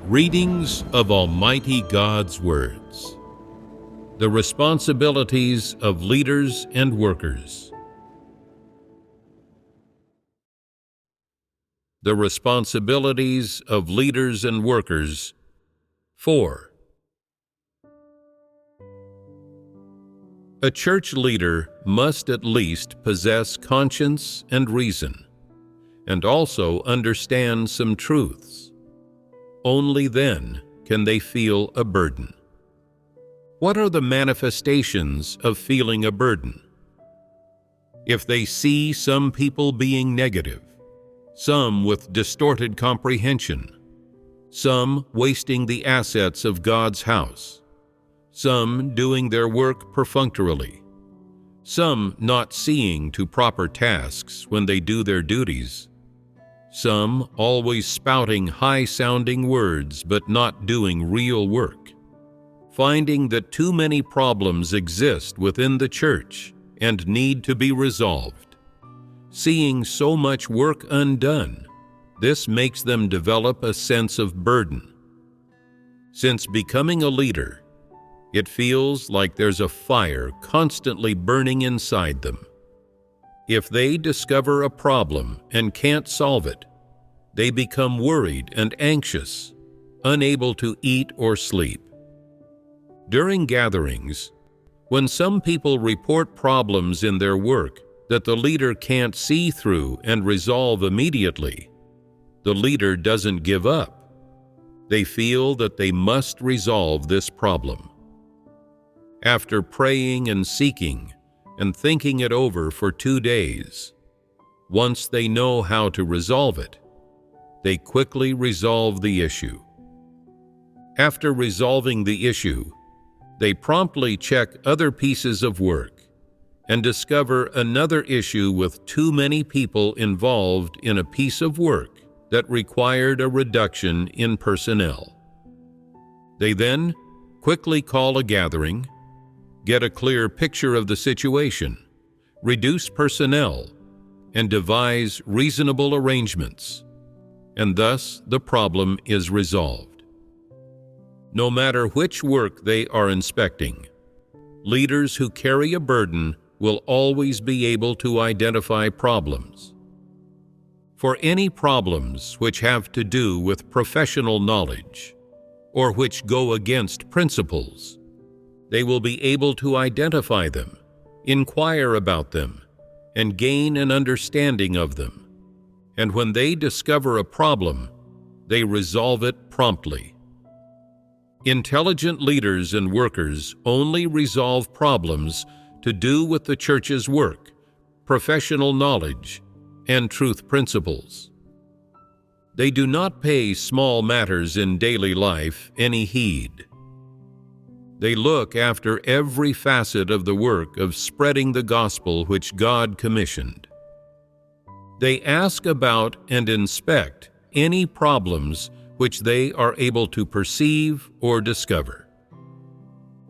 Readings of Almighty God's Words. The responsibilities of leaders and workers. The responsibilities of leaders and workers. 4. A church leader must at least possess conscience and reason, and also understand some truths. Only then can they feel a burden. What are the manifestations of feeling a burden? If they see some people being negative, some with distorted comprehension, some wasting the assets of God's house, some doing their work perfunctorily, some not seeing to proper tasks when they do their duties, some always spouting high-sounding words but not doing real work, finding that too many problems exist within the church and need to be resolved, seeing so much work undone, this makes them develop a sense of burden. Since becoming a leader, it feels like there's a fire constantly burning inside them. If they discover a problem and can't solve it, they become worried and anxious, unable to eat or sleep. During gatherings, when some people report problems in their work that the leader can't see through and resolve immediately, the leader doesn't give up. They feel that they must resolve this problem. After praying and seeking and thinking it over for 2 days, once they know how to resolve it, they quickly resolve the issue. After resolving the issue, they promptly check other pieces of work and discover another issue with too many people involved in a piece of work that required a reduction in personnel. They then quickly call a gathering, get a clear picture of the situation, reduce personnel, and devise reasonable arrangements, and thus the problem is resolved. No matter which work they are inspecting, leaders who carry a burden will always be able to identify problems. For any problems which have to do with professional knowledge, or which go against principles, they will be able to identify them, inquire about them, and gain an understanding of them. And when they discover a problem, they resolve it promptly. Intelligent leaders and workers only resolve problems to do with the church's work, professional knowledge, and truth principles. They do not pay small matters in daily life any heed. They look after every facet of the work of spreading the gospel which God commissioned. They ask about and inspect any problems which they are able to perceive or discover.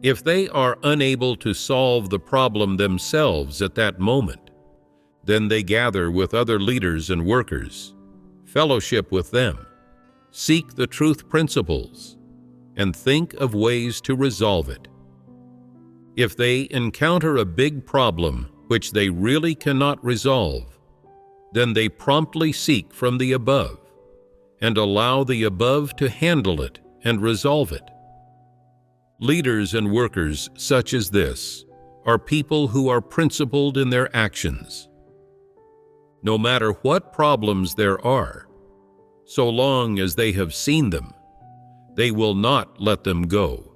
If they are unable to solve the problem themselves at that moment, then they gather with other leaders and workers, fellowship with them, seek the truth principles, and think of ways to resolve it. If they encounter a big problem which they really cannot resolve, then they promptly seek from the above and allow the above to handle it and resolve it. Leaders and workers such as this are people who are principled in their actions. No matter what problems there are, so long as they have seen them, they will not let them go.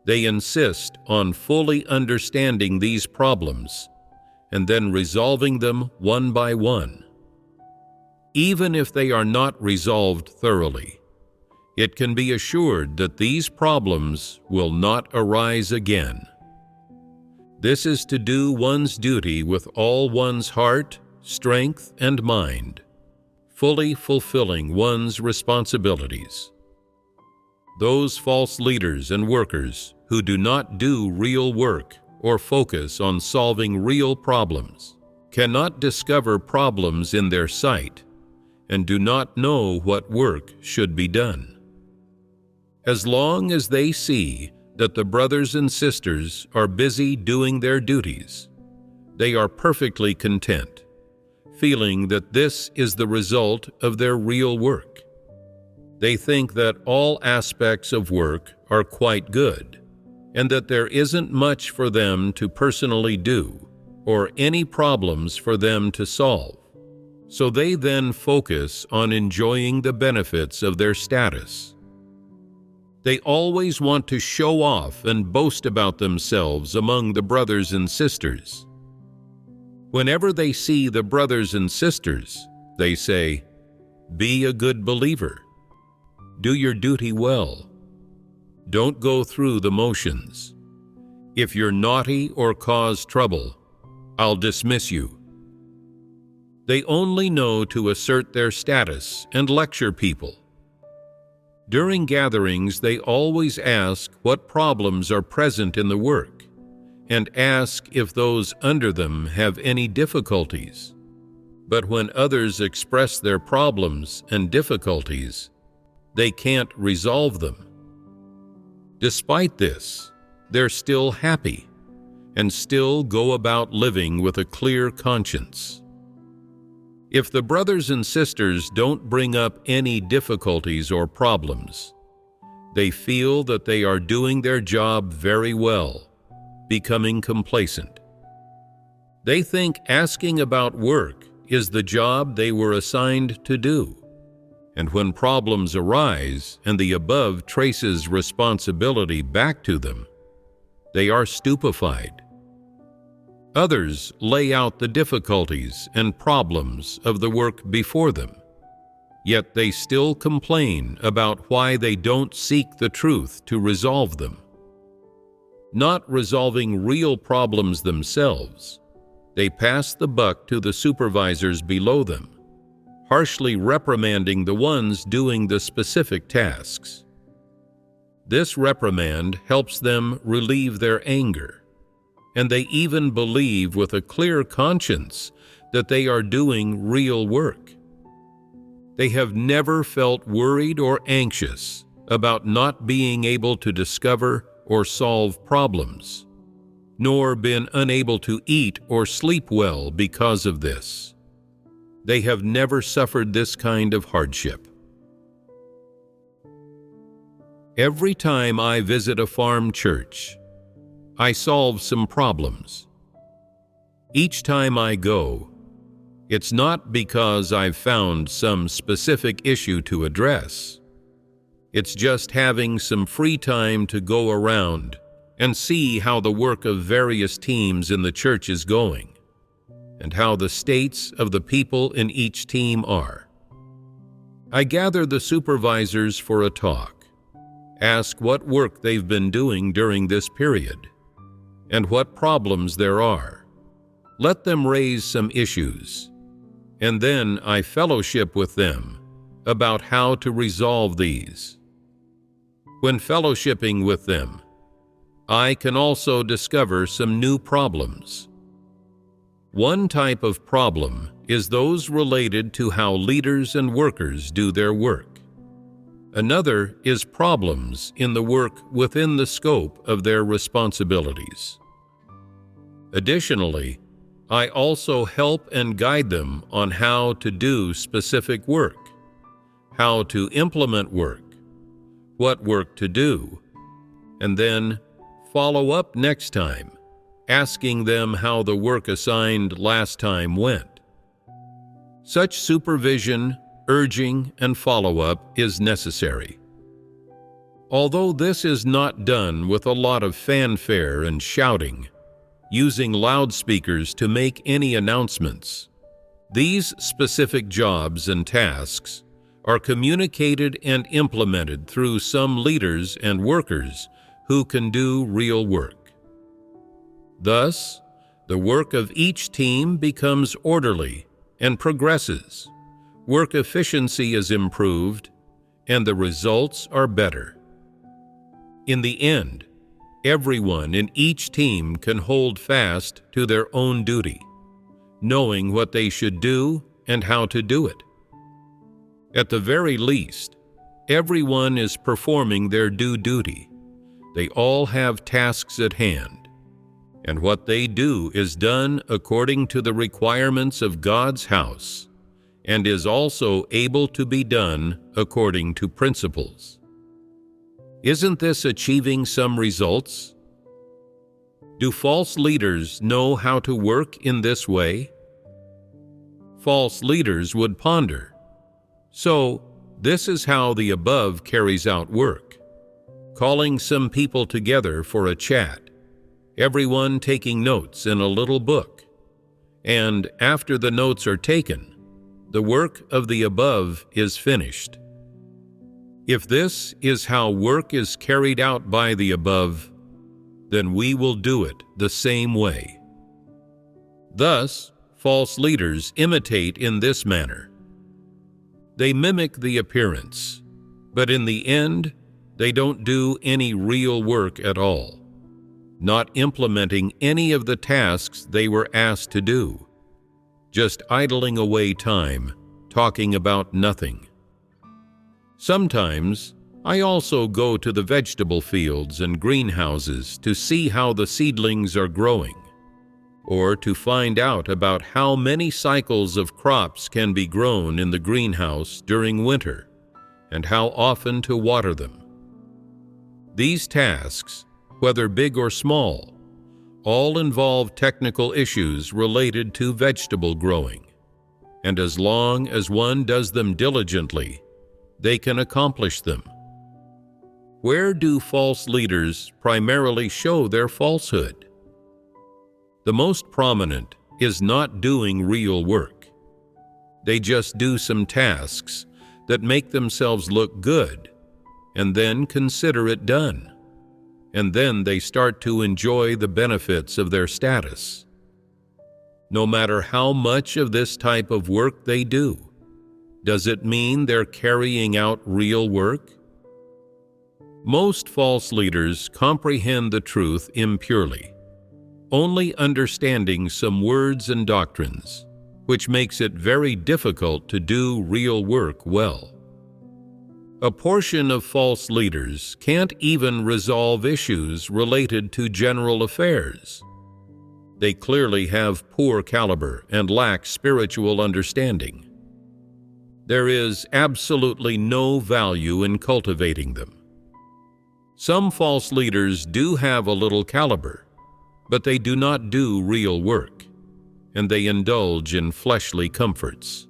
They insist on fully understanding these problems and then resolving them one by one. Even if they are not resolved thoroughly, it can be assured that these problems will not arise again. This is to do one's duty with all one's heart, strength, and mind, fully fulfilling one's responsibilities. Those false leaders and workers who do not do real work or focus on solving real problems cannot discover problems in their sight and do not know what work should be done. As long as they see that the brothers and sisters are busy doing their duties, they are perfectly content, feeling that this is the result of their real work. They think that all aspects of work are quite good, and that there isn't much for them to personally do, or any problems for them to solve. So they then focus on enjoying the benefits of their status. They always want to show off and boast about themselves among the brothers and sisters. Whenever they see the brothers and sisters, they say, "Be a good believer. Do your duty well. Don't go through the motions. If you're naughty or cause trouble, I'll dismiss you." They only know to assert their status and lecture people. During gatherings, they always ask what problems are present in the work, and ask if those under them have any difficulties. But when others express their problems and difficulties, they can't resolve them. Despite this, they're still happy and still go about living with a clear conscience. If the brothers and sisters don't bring up any difficulties or problems, they feel that they are doing their job very well, becoming complacent. They think asking about work is the job they were assigned to do, and when problems arise and the above traces responsibility back to them, they are stupefied. Others lay out the difficulties and problems of the work before them, yet they still complain about why they don't seek the truth to resolve them. Not resolving real problems themselves, they pass the buck to the supervisors below them, harshly reprimanding the ones doing the specific tasks. This reprimand helps them relieve their anger, and they even believe with a clear conscience that they are doing real work. They have never felt worried or anxious about not being able to discover or solve problems, nor been unable to eat or sleep well because of this. They have never suffered this kind of hardship. Every time I visit a farm church, I solve some problems. Each time I go, it's not because I've found some specific issue to address. It's just having some free time to go around and see how the work of various teams in the church is going, and how the states of the people in each team are. I gather the supervisors for a talk, ask what work they've been doing during this period, and what problems there are. Let them raise some issues, and then I fellowship with them about how to resolve these. When fellowshipping with them, I can also discover some new problems. One type of problem is those related to how leaders and workers do their work. Another is problems in the work within the scope of their responsibilities. Additionally, I also help and guide them on how to do specific work, how to implement work, what work to do, and then follow up next time, asking them how the work assigned last time went. Such supervision, urging, and follow-up is necessary. Although this is not done with a lot of fanfare and shouting, using loudspeakers to make any announcements, these specific jobs and tasks are communicated and implemented through some leaders and workers who can do real work. Thus, the work of each team becomes orderly and progresses, work efficiency is improved, and the results are better. In the end, everyone in each team can hold fast to their own duty, knowing what they should do and how to do it. At the very least, everyone is performing their due duty. They all have tasks at hand, and what they do is done according to the requirements of God's house, and is also able to be done according to principles. Isn't this achieving some results? Do false leaders know how to work in this way? False leaders would ponder, so this is how the above carries out work. Calling some people together for a chat, everyone taking notes in a little book, and after the notes are taken, the work of the above is finished. If this is how work is carried out by the above, then we will do it the same way. Thus, false leaders imitate in this manner. They mimic the appearance, but in the end, they don't do any real work at all, not implementing any of the tasks they were asked to do, just idling away time, talking about nothing. Sometimes, I also go to the vegetable fields and greenhouses to see how the seedlings are growing, or to find out about how many cycles of crops can be grown in the greenhouse during winter, and how often to water them. These tasks, whether big or small, all involve technical issues related to vegetable growing, and as long as one does them diligently, they can accomplish them. Where do false leaders primarily show their falsehood? The most prominent is not doing real work. They just do some tasks that make themselves look good, and then consider it done. And then they start to enjoy the benefits of their status. No matter how much of this type of work they do, does it mean they're carrying out real work? Most false leaders comprehend the truth impurely, only understanding some words and doctrines, which makes it very difficult to do real work well. A portion of false leaders can't even resolve issues related to general affairs. They clearly have poor caliber and lack spiritual understanding. There is absolutely no value in cultivating them. Some false leaders do have a little caliber, but they do not do real work, and they indulge in fleshly comforts.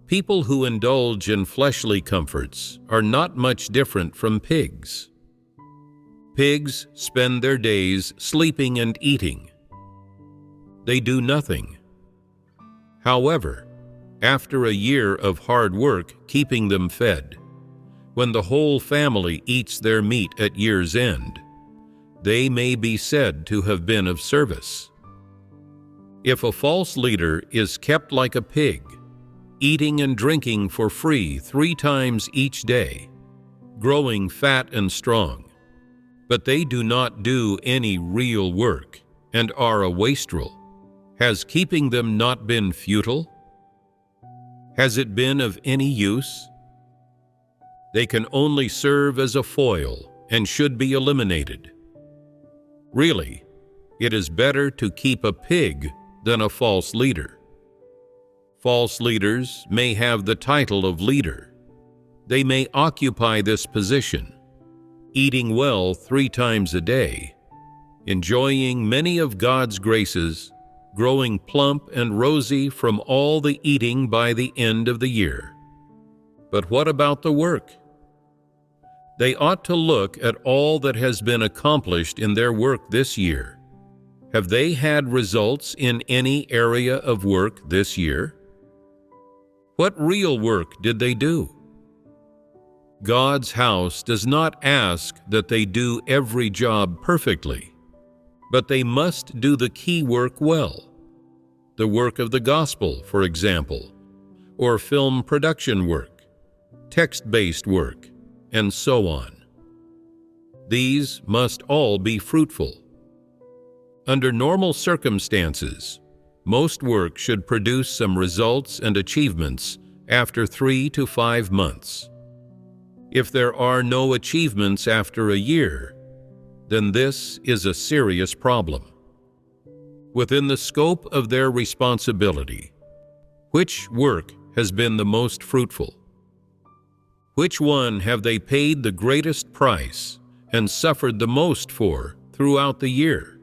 People who indulge in fleshly comforts are not much different from pigs. Pigs spend their days sleeping and eating. They do nothing. However, after a year of hard work keeping them fed, when the whole family eats their meat at year's end, they may be said to have been of service. If a false leader is kept like a pig, eating and drinking for free 3 times each day, growing fat and strong, but they do not do any real work and are a wastrel, has keeping them not been futile? Has it been of any use? They can only serve as a foil and should be eliminated. Really, it is better to keep a pig than a false leader. False leaders may have the title of leader. They may occupy this position, eating well 3 times a day, enjoying many of God's graces, growing plump and rosy from all the eating by the end of the year. But what about the work? They ought to look at all that has been accomplished in their work this year. Have they had results in any area of work this year? What real work did they do? God's house does not ask that they do every job perfectly, but they must do the key work well. The work of the gospel, for example, or film production work, text-based work, and so on. These must all be fruitful. Under normal circumstances, most work should produce some results and achievements after 3 to 5 months. If there are no achievements after a year, then this is a serious problem. Within the scope of their responsibility, which work has been the most fruitful? Which one have they paid the greatest price and suffered the most for throughout the year?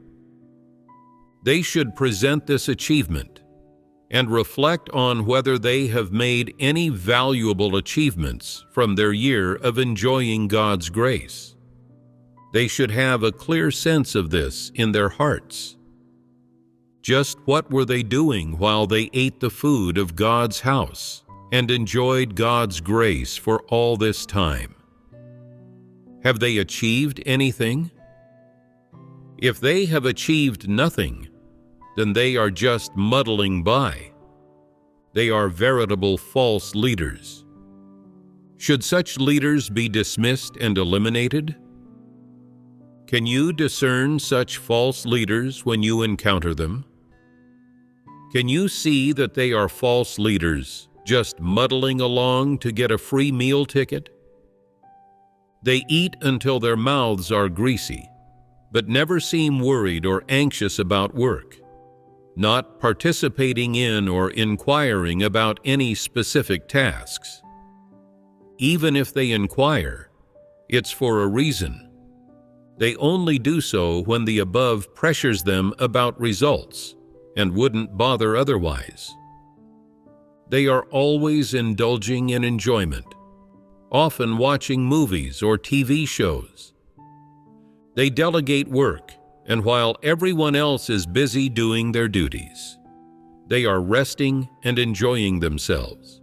They should present this achievement and reflect on whether they have made any valuable achievements from their year of enjoying God's grace. They should have a clear sense of this in their hearts. Just what were they doing while they ate the food of God's house and enjoyed God's grace for all this time? Have they achieved anything? If they have achieved nothing, then they are just muddling by. They are veritable false leaders. Should such leaders be dismissed and eliminated? Can you discern such false leaders when you encounter them? Can you see that they are false leaders, just muddling along to get a free meal ticket? They eat until their mouths are greasy, but never seem worried or anxious about work, not participating in or inquiring about any specific tasks. Even if they inquire, it's for a reason. They only do so when the above pressures them about results and wouldn't bother otherwise. They are always indulging in enjoyment, often watching movies or TV shows. They delegate work, and while everyone else is busy doing their duties, they are resting and enjoying themselves.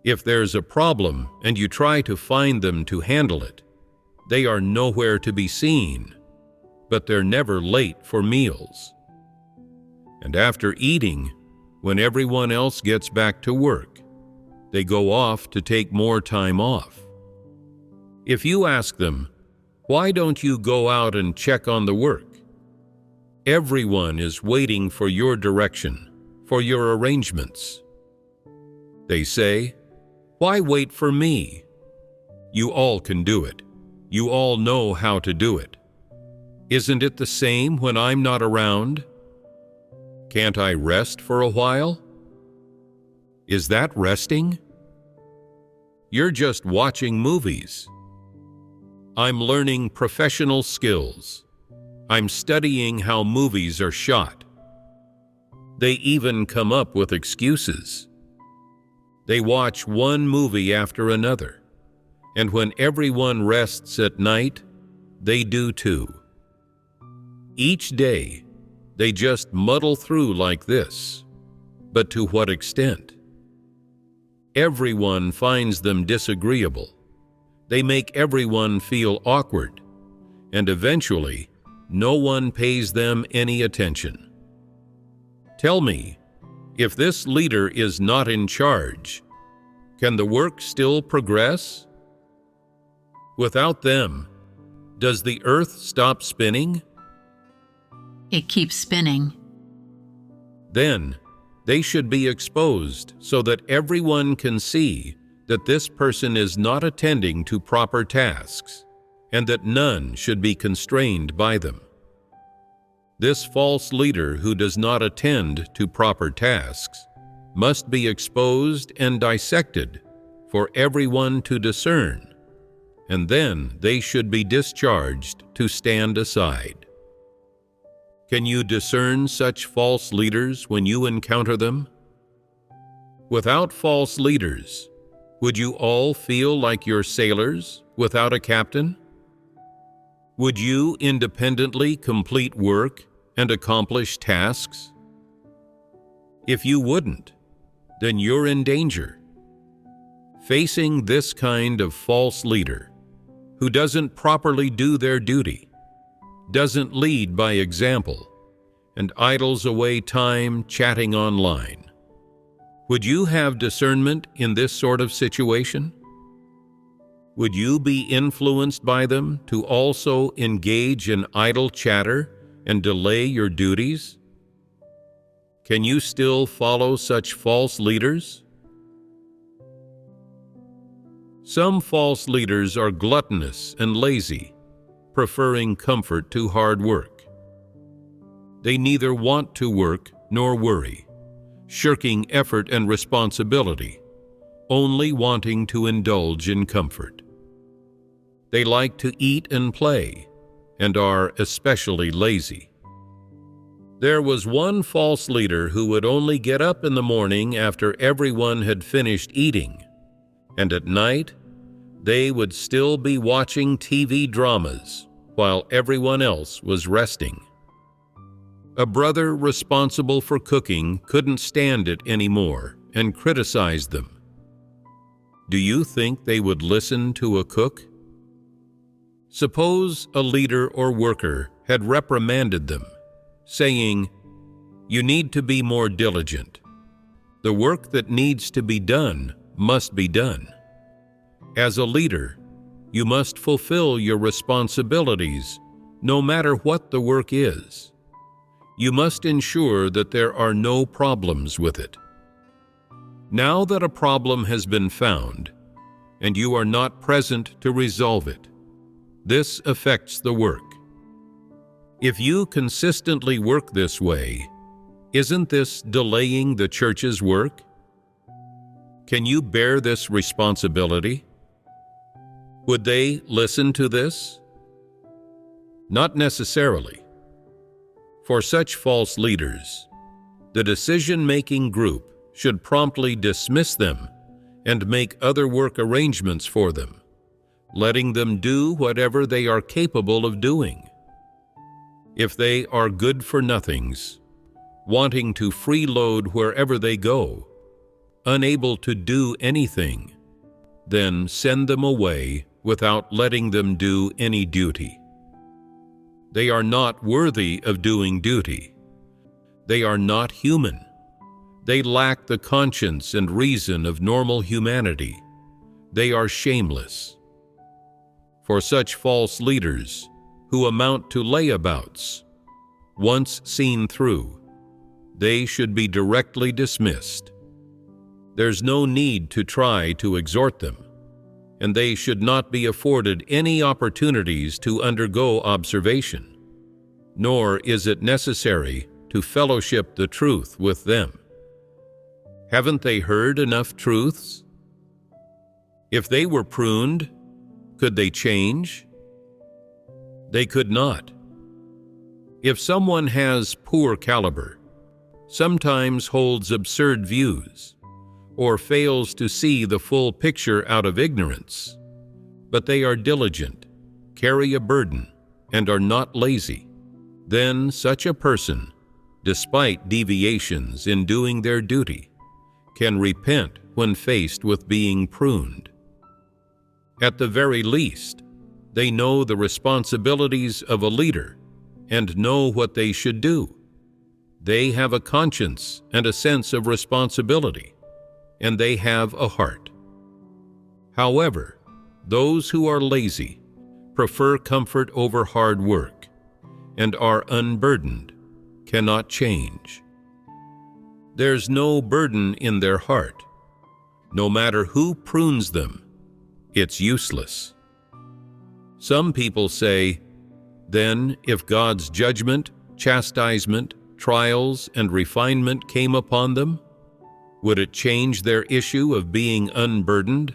If there's a problem and you try to find them to handle it, they are nowhere to be seen, but they're never late for meals. And after eating, when everyone else gets back to work, they go off to take more time off. If you ask them, "Why don't you go out and check on the work?" Everyone is waiting for your direction, for your arrangements. They say, "Why wait for me? You all can do it. You all know how to do it. Isn't it the same when I'm not around? Can't I rest for a while?" Is that resting? You're just watching movies. I'm learning professional skills. I'm studying how movies are shot. They even come up with excuses. They watch one movie after another, and when everyone rests at night, they do too. Each day, they just muddle through like this, but to what extent? Everyone finds them disagreeable. They make everyone feel awkward, and eventually, no one pays them any attention. Tell me, if this leader is not in charge, can the work still progress? Without them, does the earth stop spinning? It keeps spinning. Then, they should be exposed so that everyone can see that this person is not attending to proper tasks, and that none should be constrained by them. This false leader who does not attend to proper tasks must be exposed and dissected for everyone to discern, and then they should be discharged to stand aside. Can you discern such false leaders when you encounter them? Without false leaders, would you all feel like you're sailors without a captain? Would you independently complete work and accomplish tasks? If you wouldn't, then you're in danger. Facing this kind of false leader, who doesn't properly do their duty, doesn't lead by example, and idles away time chatting online, would you have discernment in this sort of situation? Would you be influenced by them to also engage in idle chatter and delay your duties? Can you still follow such false leaders? Some false leaders are gluttonous and lazy, preferring comfort to hard work. They neither want to work nor worry, shirking effort and responsibility, only wanting to indulge in comfort. They like to eat and play, and are especially lazy. There was one false leader who would only get up in the morning after everyone had finished eating, and at night they would still be watching TV dramas while everyone else was resting. A brother responsible for cooking couldn't stand it anymore and criticized them. Do you think they would listen to a cook? Suppose a leader or worker had reprimanded them, saying, "You need to be more diligent. The work that needs to be done must be done. As a leader, you must fulfill your responsibilities, no matter what the work is. You must ensure that there are no problems with it. Now that a problem has been found, and you are not present to resolve it, this affects the work. If you consistently work this way, isn't this delaying the church's work? Can you bear this responsibility? Would they listen to this? Not necessarily. For such false leaders, the decision-making group should promptly dismiss them and make other work arrangements for them, letting them do whatever they are capable of doing. If they are good-for-nothings, wanting to freeload wherever they go, unable to do anything, then send them away without letting them do any duty. They are not worthy of doing duty. They are not human. They lack the conscience and reason of normal humanity. They are shameless. For such false leaders, who amount to layabouts, once seen through, they should be directly dismissed. There's no need to try to exhort them, and they should not be afforded any opportunities to undergo observation, nor is it necessary to fellowship the truth with them. Haven't they heard enough truths? If they were pruned, could they change? They could not. If someone has poor caliber, sometimes holds absurd views, or fails to see the full picture out of ignorance, but they are diligent, carry a burden, and are not lazy, then such a person, despite deviations in doing their duty, can repent when faced with being pruned. At the very least, they know the responsibilities of a leader and know what they should do. They have a conscience and a sense of responsibility, and they have a heart. However, those who are lazy prefer comfort over hard work and are unburdened cannot change. There's no burden in their heart. No matter who prunes them, it's useless. Some people say, then if God's judgment, chastisement, trials, and refinement came upon them, would it change their issue of being unburdened?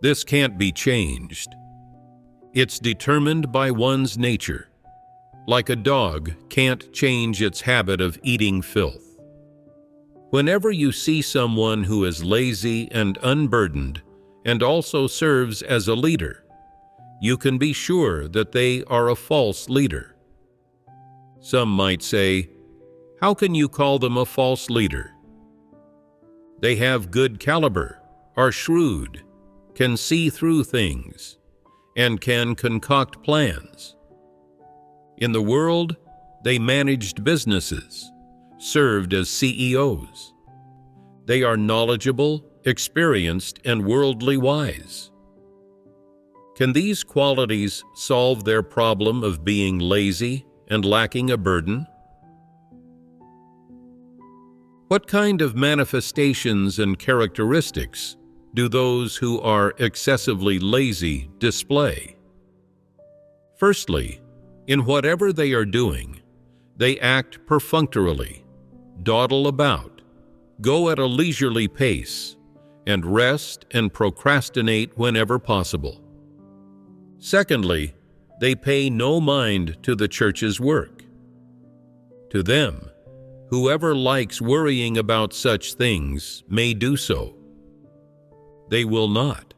This can't be changed. It's determined by one's nature, like a dog can't change its habit of eating filth. Whenever you see someone who is lazy and unburdened and also serves as a leader, you can be sure that they are a false leader. Some might say, how can you call them a false leader? They have good caliber, are shrewd, can see through things, and can concoct plans. In the world, they managed businesses, served as CEOs. They are knowledgeable, experienced, and worldly wise. Can these qualities solve their problem of being lazy and lacking a burden? What kind of manifestations and characteristics do those who are excessively lazy display? Firstly, in whatever they are doing, they act perfunctorily, dawdle about, go at a leisurely pace, and rest and procrastinate whenever possible. Secondly, they pay no mind to the church's work. To them, whoever likes worrying about such things may do so. They will not.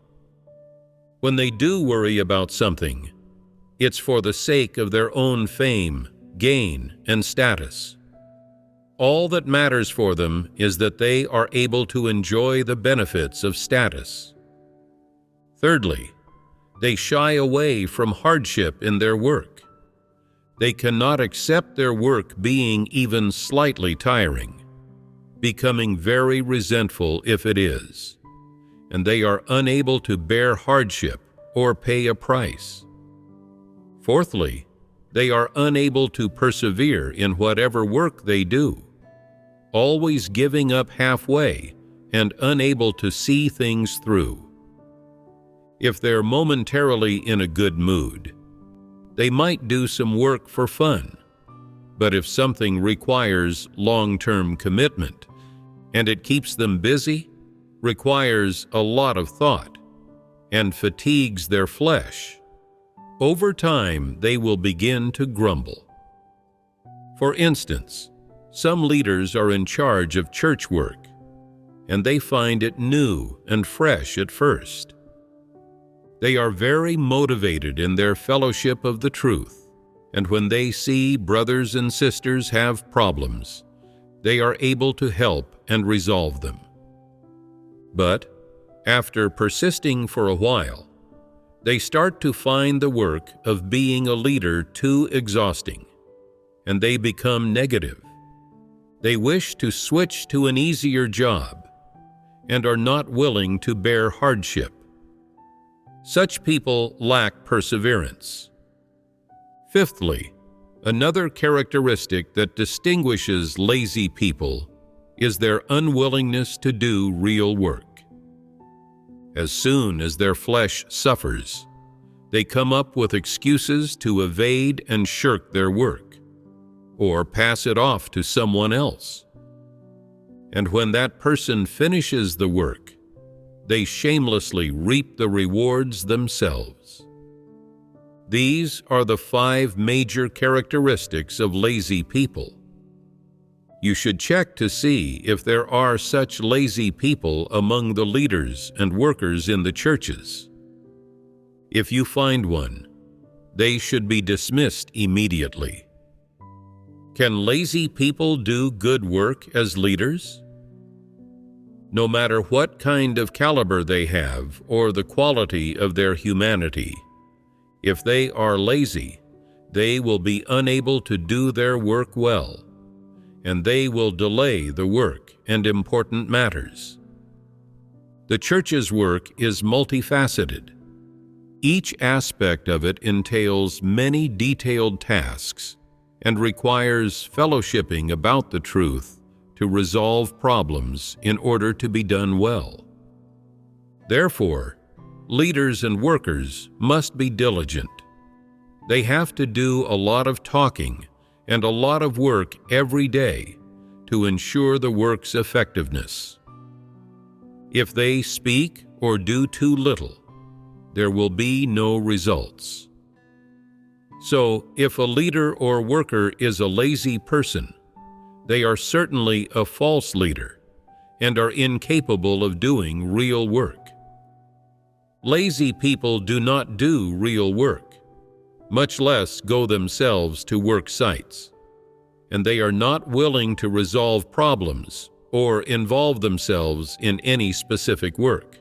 When they do worry about something, it's for the sake of their own fame, gain, and status. All that matters for them is that they are able to enjoy the benefits of status. Thirdly, they shy away from hardship in their work. They cannot accept their work being even slightly tiring, becoming very resentful if it is, and they are unable to bear hardship or pay a price. Fourthly, they are unable to persevere in whatever work they do, always giving up halfway and unable to see things through. If they're momentarily in a good mood, they might do some work for fun, but if something requires long-term commitment and it keeps them busy, requires a lot of thought, and fatigues their flesh, over time they will begin to grumble. For instance, some leaders are in charge of church work, and they find it new and fresh at first. They are very motivated in their fellowship of the truth, and when they see brothers and sisters have problems, they are able to help and resolve them. But after persisting for a while, they start to find the work of being a leader too exhausting, and they become negative. They wish to switch to an easier job and are not willing to bear hardship. Such people lack perseverance. Fifthly, another characteristic that distinguishes lazy people is their unwillingness to do real work. As soon as their flesh suffers, they come up with excuses to evade and shirk their work, or pass it off to someone else. And when that person finishes the work, they shamelessly reap the rewards themselves. These are the 5 major characteristics of lazy people. You should check to see if there are such lazy people among the leaders and workers in the churches. If you find one, they should be dismissed immediately. Can lazy people do good work as leaders? No matter what kind of caliber they have or the quality of their humanity, if they are lazy, they will be unable to do their work well, and they will delay the work and important matters. The church's work is multifaceted. Each aspect of it entails many detailed tasks and requires fellowshipping about the truth to resolve problems in order to be done well. Therefore, leaders and workers must be diligent. They have to do a lot of talking and a lot of work every day to ensure the work's effectiveness. If they speak or do too little, there will be no results. So, if a leader or worker is a lazy person, they are certainly a false leader and are incapable of doing real work. Lazy people do not do real work, much less go themselves to work sites, and they are not willing to resolve problems or involve themselves in any specific work.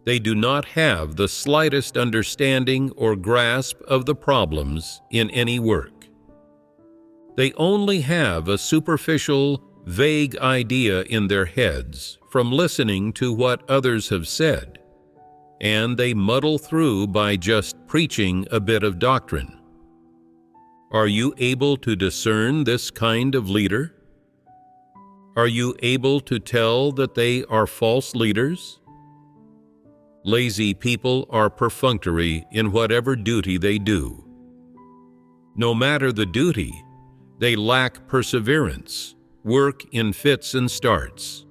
They do not have the slightest understanding or grasp of the problems in any work. They only have a superficial, vague idea in their heads from listening to what others have said, and they muddle through by just preaching a bit of doctrine. Are you able to discern this kind of leader? Are you able to tell that they are false leaders? Lazy people are perfunctory in whatever duty they do. No matter the duty, they lack perseverance, work in fits and starts,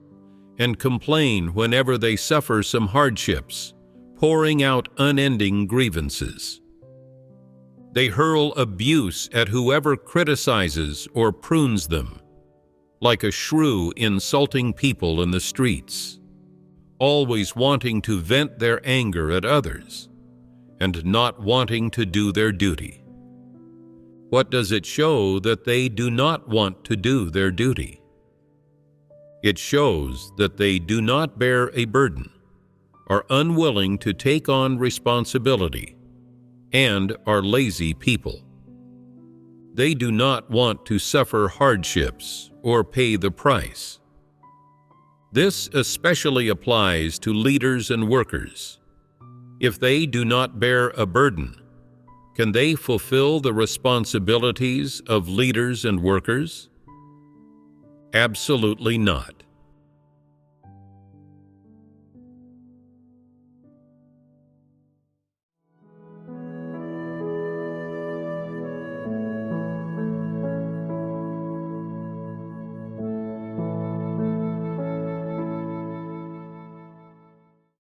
and complain whenever they suffer some hardships, pouring out unending grievances. They hurl abuse at whoever criticizes or prunes them, like a shrew insulting people in the streets, always wanting to vent their anger at others and not wanting to do their duty. What does it show that they do not want to do their duty? It shows that they do not bear a burden, are unwilling to take on responsibility, and are lazy people. They do not want to suffer hardships or pay the price. This especially applies to leaders and workers. If they do not bear a burden, can they fulfill the responsibilities of leaders and workers? Absolutely not.